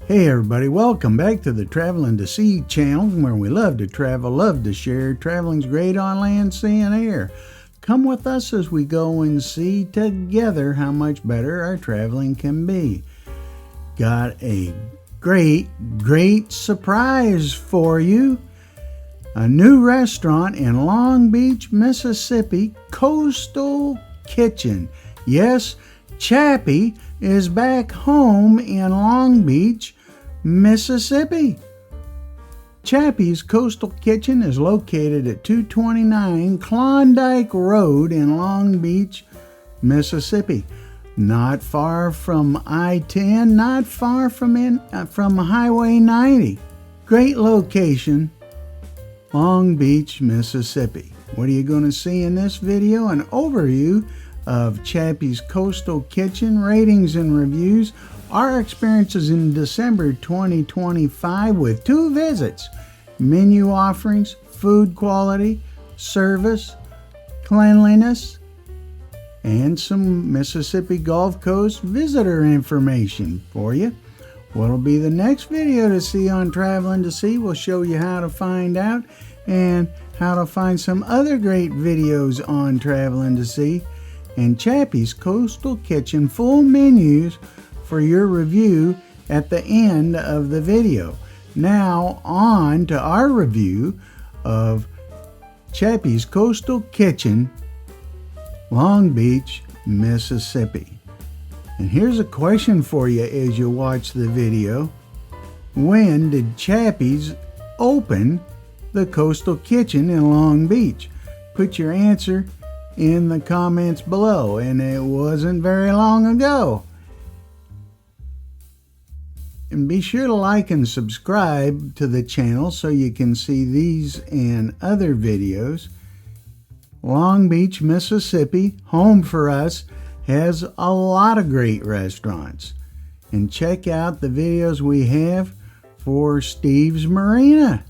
Hey everybody, welcome back to the Traveling to Sea channel, where we love to travel, love to share. Traveling's great on land, sea, and air. Come with us as we go and see together how much better our traveling can be. Got a great surprise for you. A new restaurant in Long Beach, Mississippi, Coastal Kitchen. Yes, Chappy is back home in Long Beach, Mississippi. Chappy's Coastal Kitchen is located at 229 Klondyke Road in Long Beach, Mississippi. Not far from I-10, not far from Highway 90. Great location, Long Beach, Mississippi. What are you going to see in this video? An overview of Chappy's Coastal Kitchen, ratings and reviews, our experiences in December 2025 with 2 visits, menu offerings, food quality, service, cleanliness, and some Mississippi Gulf Coast visitor information for you. What'll be the next video to see on Traveling to Sea? We'll show you how to find out and how to find some other great videos on Traveling to Sea. And Chappy's Coastal Kitchen full menus for your review at the end of the video. Now on to our review of Chappy's Coastal Kitchen, Long Beach, Mississippi. And here's a question for you as you watch the video. When did Chappy's open the Coastal Kitchen in Long Beach? Put your answer in the comments below, and it wasn't very long ago. And be sure to like and subscribe to the channel so you can see these and other videos. Long Beach, Mississippi, home for us, has a lot of great restaurants. And check out the videos we have for Steve's Marina.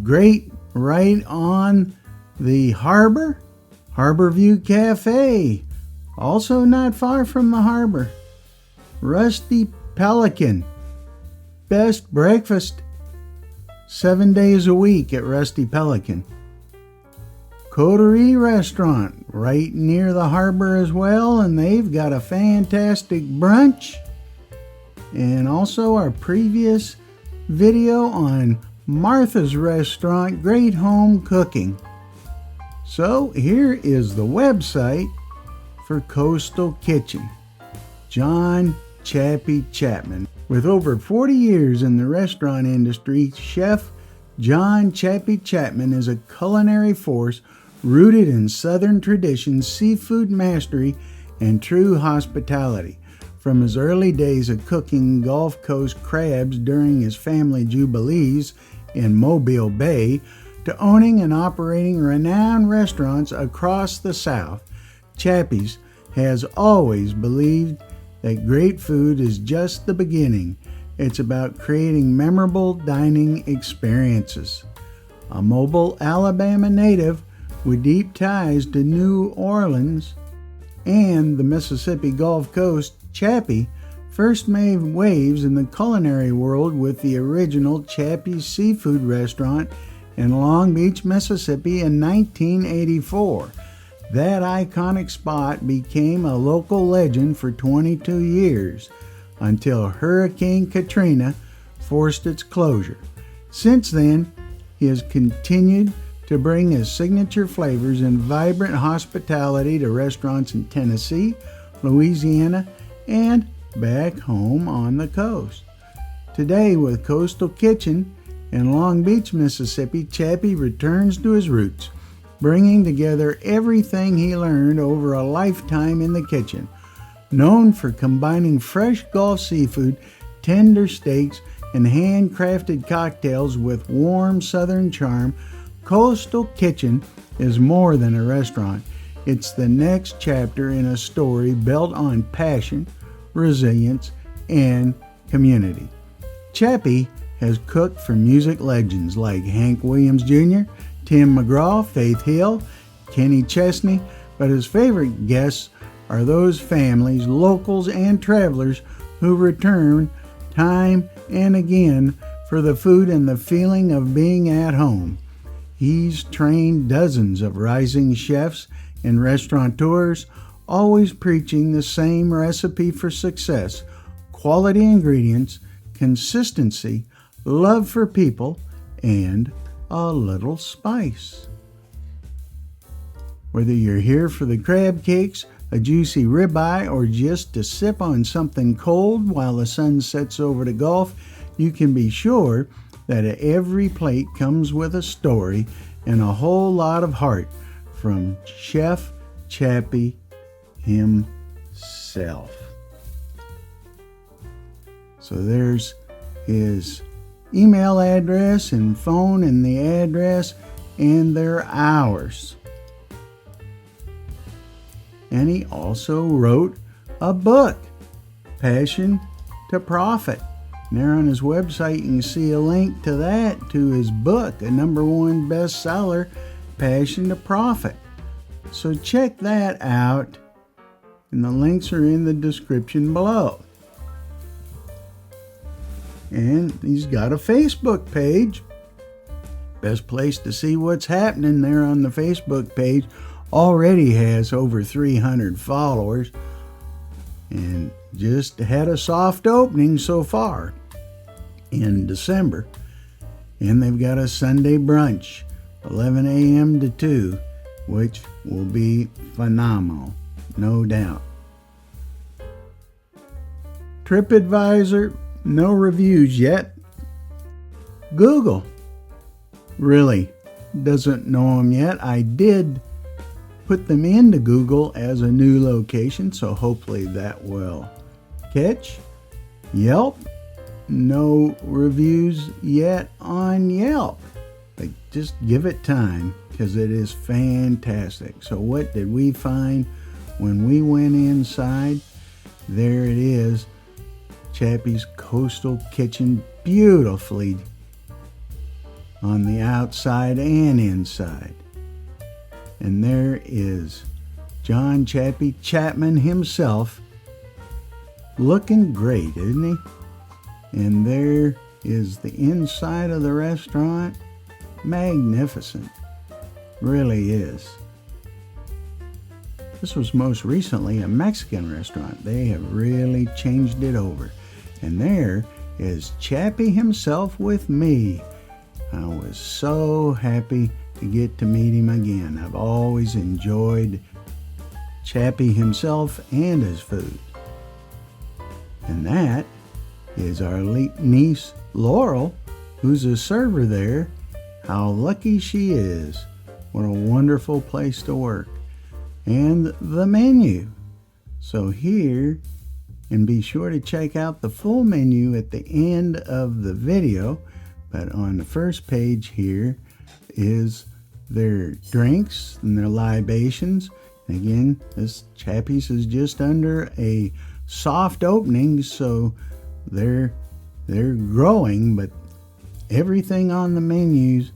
Great, right on the harbor. Harborview Cafe, also not far from the harbor. Rusty Pelican, best breakfast 7 days a week at Rusty Pelican. COTERIE restaurant, right near the harbor as well, and they've got a fantastic brunch. And also our previous video on Martha's Restaurant, great home cooking. So here is the website for Coastal Kitchen. John Chappy Chapman. With over 40 years in the restaurant industry, Chef John Chappy Chapman is a culinary force rooted in Southern traditions, seafood mastery, and true hospitality. From his early days of cooking Gulf Coast crabs during his family jubilees in Mobile Bay, to owning and operating renowned restaurants across the South, Chappy's has always believed that great food is just the beginning. It's about creating memorable dining experiences. A Mobile, Alabama native with deep ties to New Orleans and the Mississippi Gulf Coast, Chappy first made waves in the culinary world with the original Chappy's Seafood Restaurant in Long Beach, Mississippi in 1984. That iconic spot became a local legend for 22 years until Hurricane Katrina forced its closure. Since then, he has continued to bring his signature flavors and vibrant hospitality to restaurants in Tennessee, Louisiana, and back home on the coast. Today, with Coastal Kitchen in Long Beach, Mississippi, Chappy returns to his roots, bringing together everything he learned over a lifetime in the kitchen. Known for combining fresh Gulf seafood, tender steaks, and handcrafted cocktails with warm Southern charm, Coastal Kitchen is more than a restaurant. It's the next chapter in a story built on passion, resilience, and community. Chappy has cooked for music legends like Hank Williams Jr., Tim McGraw, Faith Hill, Kenny Chesney, but his favorite guests are those families, locals, and travelers who return time and again for the food and the feeling of being at home. He's trained dozens of rising chefs and restaurateurs, always preaching the same recipe for success: quality ingredients, consistency, love for people, and a little spice. Whether you're here for the crab cakes, a juicy ribeye, or just to sip on something cold while the sun sets over the Gulf, you can be sure that every plate comes with a story and a whole lot of heart from Chef Chappy himself. So there's his email address and phone and the address and their hours. And he also wrote a book, Passion to Profit. And there on his website you can see a link to that, to his book, a #1 bestseller, Passion to Profit. So check that out, and the links are in the description below. And he's got a Facebook page. Best place to see what's happening there on the Facebook page. Already has over 300 followers and just had a soft opening so far in December. And they've got a Sunday brunch, 11 a.m. to 2, which will be phenomenal, no doubt. TripAdvisor, no reviews yet. Google really doesn't know them yet. I did put them into Google as a new location, so hopefully that will catch. Yelp, no reviews yet on Yelp. But just give it time, because it is fantastic. So what did we find when we went inside? There it is, Chappy's Coastal Kitchen, beautifully on the outside and inside. And there is John Chappy Chapman himself, looking great, isn't he? And there is the inside of the restaurant, magnificent, really is. This was most recently a Mexican restaurant. They have really changed it over. And there is Chappy himself with me. I was so happy to get to meet him again. I've always enjoyed Chappy himself and his food. And that is our niece Laurel, who's a server there. How lucky she is. What a wonderful place to work. And the menu. So here, and be sure to check out the full menu at the end of the video, but on the first page here is their drinks and their libations. And again, this Chappy's is just under a soft opening, so they're growing, but everything on the menu's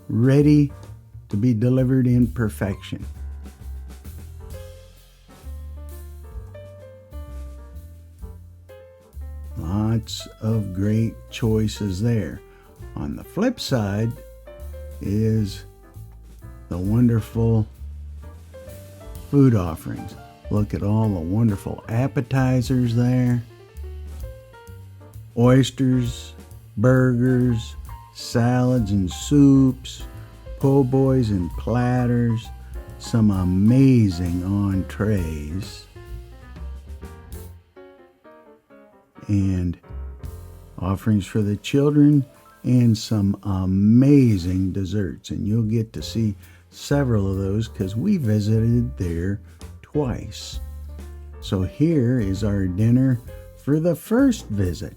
ready to be delivered in perfection. Lots of great choices there. On the flip side is the wonderful food offerings. Look at all the wonderful appetizers there. Oysters, burgers, salads and soups, po' boys and platters, some amazing entrees, and offerings for the children, and some amazing desserts. And you'll get to see several of those because we visited there twice. So here is our dinner for the first visit.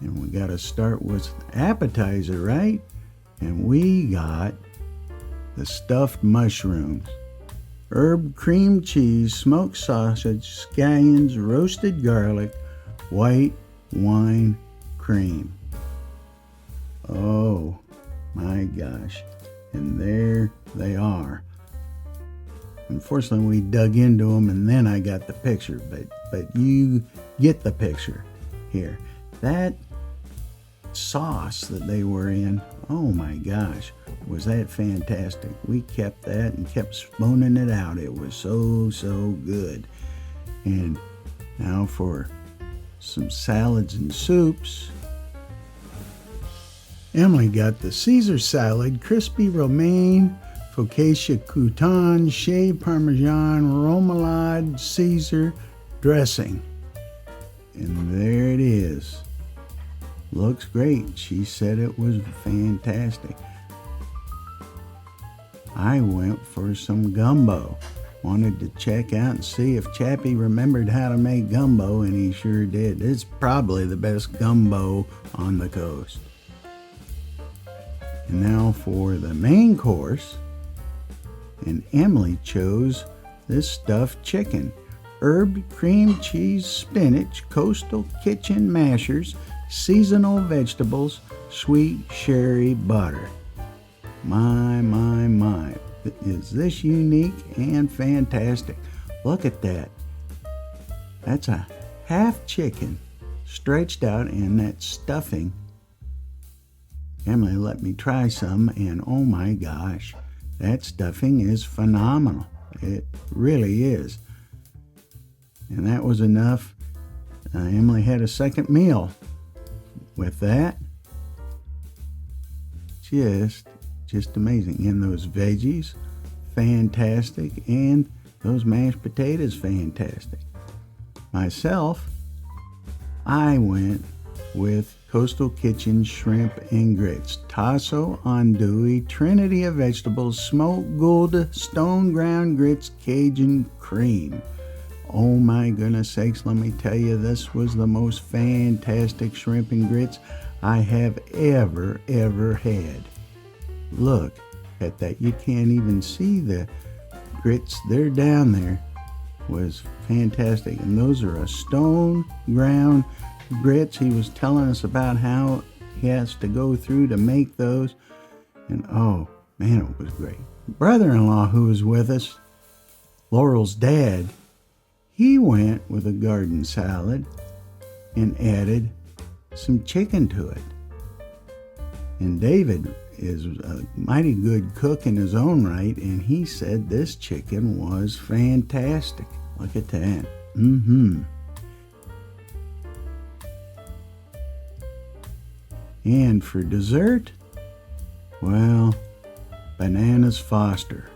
And we got to start with appetizer, right? And we got the stuffed mushrooms, herb cream cheese, smoked sausage, scallions, roasted garlic, white wine cream. Oh my gosh. And there they are. Unfortunately, we dug into them and then I got the picture, but but you get the picture here. That sauce that they were in, oh my gosh, was that fantastic. We kept that and kept spooning it out. It was so good. And now for some salads and soups. Emily got the Caesar salad, crispy romaine, focaccia crouton, shaved parmesan, remoulade, Caesar dressing. And there it is. Looks great. She said it was fantastic. I went for some gumbo. Wanted to check out and see if Chappy remembered how to make gumbo, and he sure did. It's probably the best gumbo on the coast. And now for the main course. And Emily chose this stuffed chicken. Herb, cream cheese, spinach, coastal kitchen mashers, seasonal vegetables, sweet sherry butter. My. Is this unique and fantastic? Look at that. That's a half chicken stretched out in that stuffing. Emily let me try some, and oh my gosh, that stuffing is phenomenal. It really is. And that was enough. Emily had a second meal with that. Just amazing. And those veggies, fantastic. And those mashed potatoes, fantastic. Myself, I went with Coastal Kitchen shrimp and grits. Tasso andouille, trinity of vegetables, smoked gouda, stone ground grits, Cajun cream. Oh my goodness sakes, let me tell you, this was the most fantastic shrimp and grits I have ever had. Look at that. You can't even see the grits. They're down there. Was fantastic. And those are a stone ground grits. He was telling us about how he has to go through to make those. And oh man, it was great. Brother-in-law who was with us, Laurel's dad, he went with a garden salad and added some chicken to it. And David is a mighty good cook in his own right, and he said this chicken was fantastic. Look at that. And for dessert, well, bananas Foster.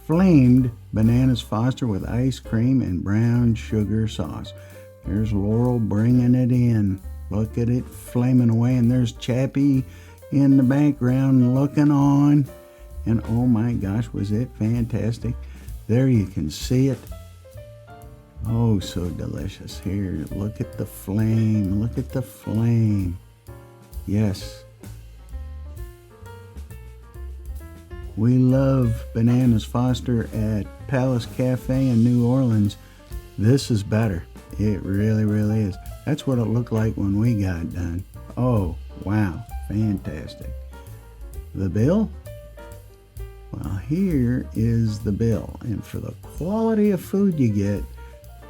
Flamed bananas Foster with ice cream and brown sugar sauce. There's Laurel bringing it in. Look at it flaming away, and there's Chappy in the background looking on. And oh my gosh, was it fantastic. There you can see it. Oh, so delicious. Here, look at the flame. Look at the flame. Yes. We love bananas Foster at Palace Cafe in New Orleans. This is better. It really is. That's what it looked like when we got it done. Oh, wow. Fantastic. The bill? Well, here is the bill. And for the quality of food you get,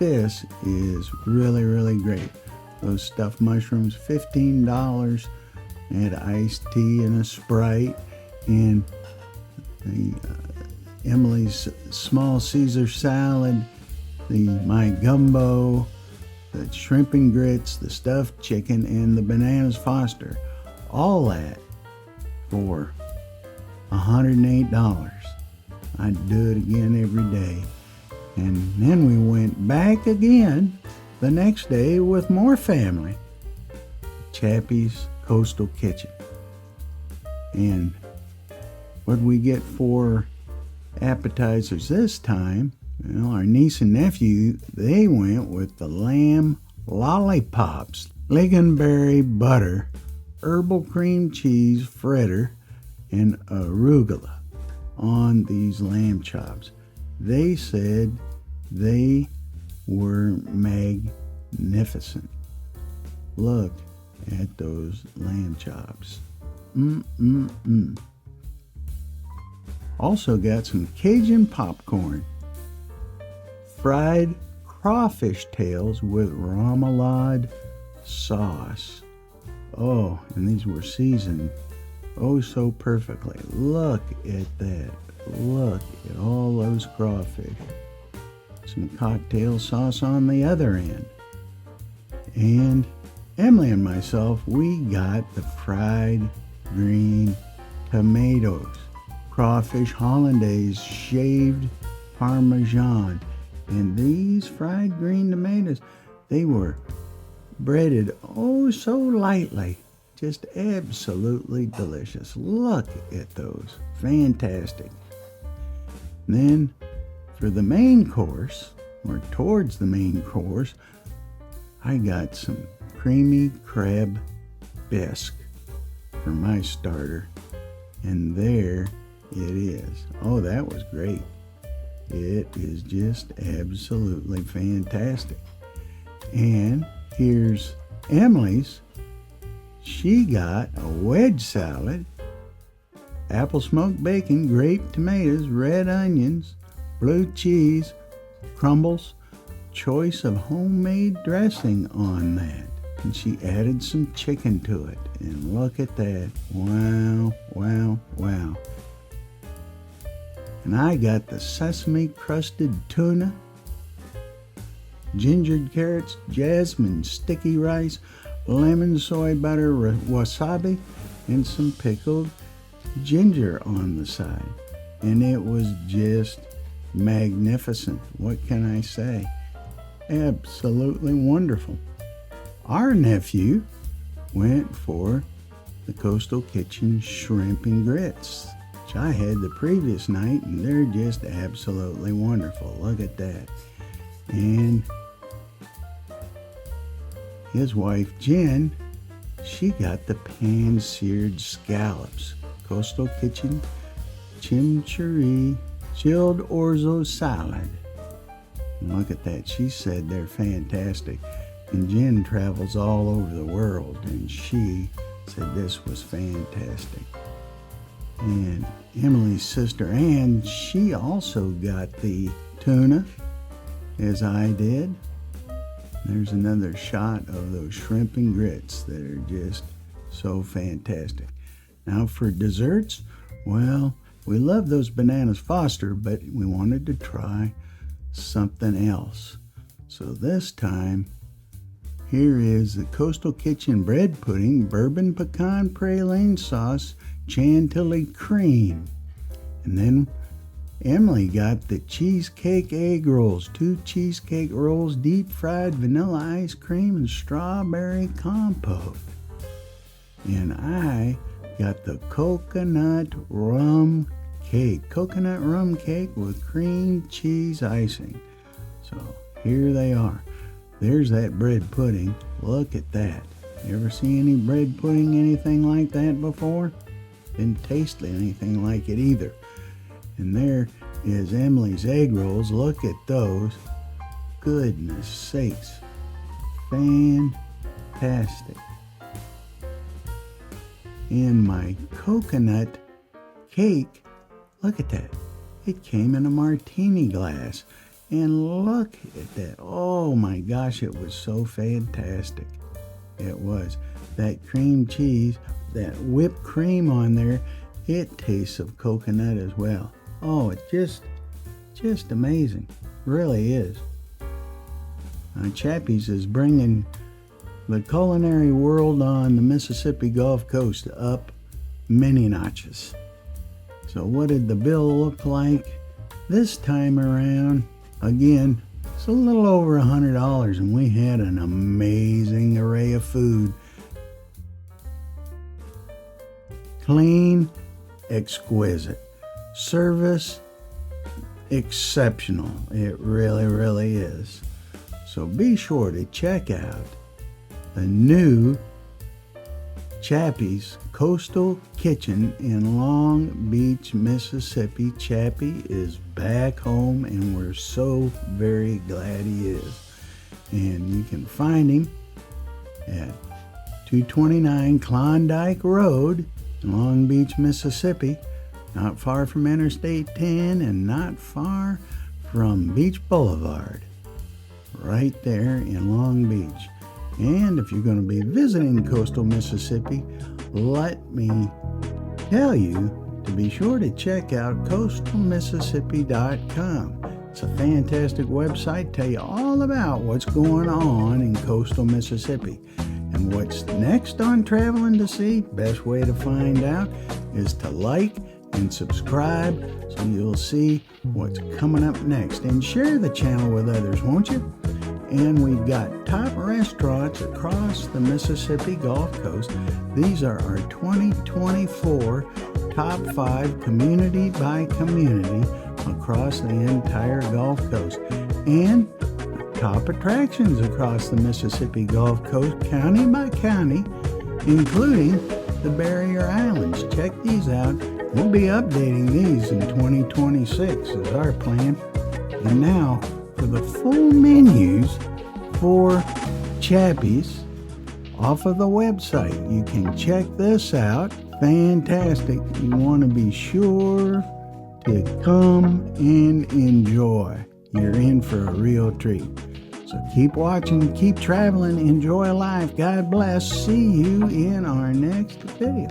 this is really great. Those stuffed mushrooms, $15. I had iced tea and a Sprite, and the Emily's small Caesar salad, my gumbo, the shrimp and grits, the stuffed chicken, and the bananas Foster. All that for $108. I'd do it again every day. And then we went back again the next day with more family. Chappy's Coastal Kitchen. And what did we get for appetizers this time? Well, our niece and nephew, they went with the lamb lollipops, lingonberry butter, herbal cream cheese fritter, and arugula on these lamb chops. They said they were magnificent. Look at those lamb chops. Also got some Cajun popcorn, fried crawfish tails with remoulade sauce. Oh, and these were seasoned oh so perfectly. Look at that. Look at all those crawfish. Some cocktail sauce on the other end. And Emily and myself, we got the fried green tomatoes. Crawfish hollandaise shaved parmesan. And these fried green tomatoes, they were breaded oh so lightly. Just absolutely delicious. Look at those. Fantastic. And then for the main course, or towards the main course, I got some creamy crab bisque for my starter. And there it is. Oh, that was great. It is just absolutely fantastic. And here's Emily's. She got a wedge salad, apple smoked bacon, grape tomatoes, red onions, blue cheese, crumbles, choice of homemade dressing on that. And she added some chicken to it. And look at that. Wow, wow, wow. And I got the sesame crusted tuna, gingered carrots, jasmine sticky rice, lemon soy butter wasabi, and some pickled ginger on the side. And it was just magnificent. What can I say? Absolutely wonderful. Our nephew went for the Coastal Kitchen shrimp and grits, which I had the previous night, and they're just absolutely wonderful. Look at that. And his wife Jen, she got the pan-seared scallops, Coastal Kitchen chimichurri chilled orzo salad. And look at that. She said they're fantastic. And Jen travels all over the world, and she said this was fantastic. And Emily's sister Ann, she also got the tuna, as I did. There's another shot of those shrimp and grits that are just so fantastic. Now for desserts, well, we love those bananas Foster, but we wanted to try something else. So this time, here is the Coastal Kitchen bread pudding, bourbon pecan praline sauce, chantilly cream. And then Emily got the cheesecake egg rolls, 2 cheesecake rolls, deep fried vanilla ice cream, and strawberry compote. And I got the coconut rum cake with cream cheese icing. So here they are. There's that bread pudding. Look at that. You ever see any bread pudding, anything like that before? Didn't taste anything like it either. And there is Emily's egg rolls. Look at those. Goodness sakes. Fantastic. And my coconut cake, look at that. It came in a martini glass. And look at that. Oh my gosh, it was so fantastic. It was. That cream cheese, that whipped cream on there, it tastes of coconut as well. Oh, it's just amazing. Really is. Chappy's is bringing the culinary world on the Mississippi Gulf Coast up many notches. So what did the bill look like this time around? Again, it's a little over $100, and we had an amazing array of food. Clean, exquisite. Service, exceptional. It really, really is. So be sure to check out the new Chappy's Coastal Kitchen in Long Beach, Mississippi. Chappy is back home, and we're so very glad he is. And you can find him at 229 Klondyke Road in Long Beach, Mississippi, not far from Interstate 10 and not far from Beach Boulevard. right there in Long Beach. And if you're going to be visiting coastal Mississippi, let me tell you to be sure to check out coastalmississippi.com. It's a fantastic website, tell you all about what's going on in coastal Mississippi. And what's next on Traveling to Sea, best way to find out is to like and subscribe so you'll see what's coming up next. And share the channel with others, won't you? And we've got top restaurants across the Mississippi Gulf Coast. These are our 2024 top 5 community by community across the entire Gulf Coast, and top attractions across the Mississippi Gulf Coast, county by county, including the Barrier Islands. Check these out. We'll be updating these in 2026 is our plan. And now for the full menus for Chappy's off of the website. You can check this out. Fantastic. You want to be sure to come and enjoy. You're in for a real treat. So keep watching, keep traveling, enjoy life. God bless. See you in our next video.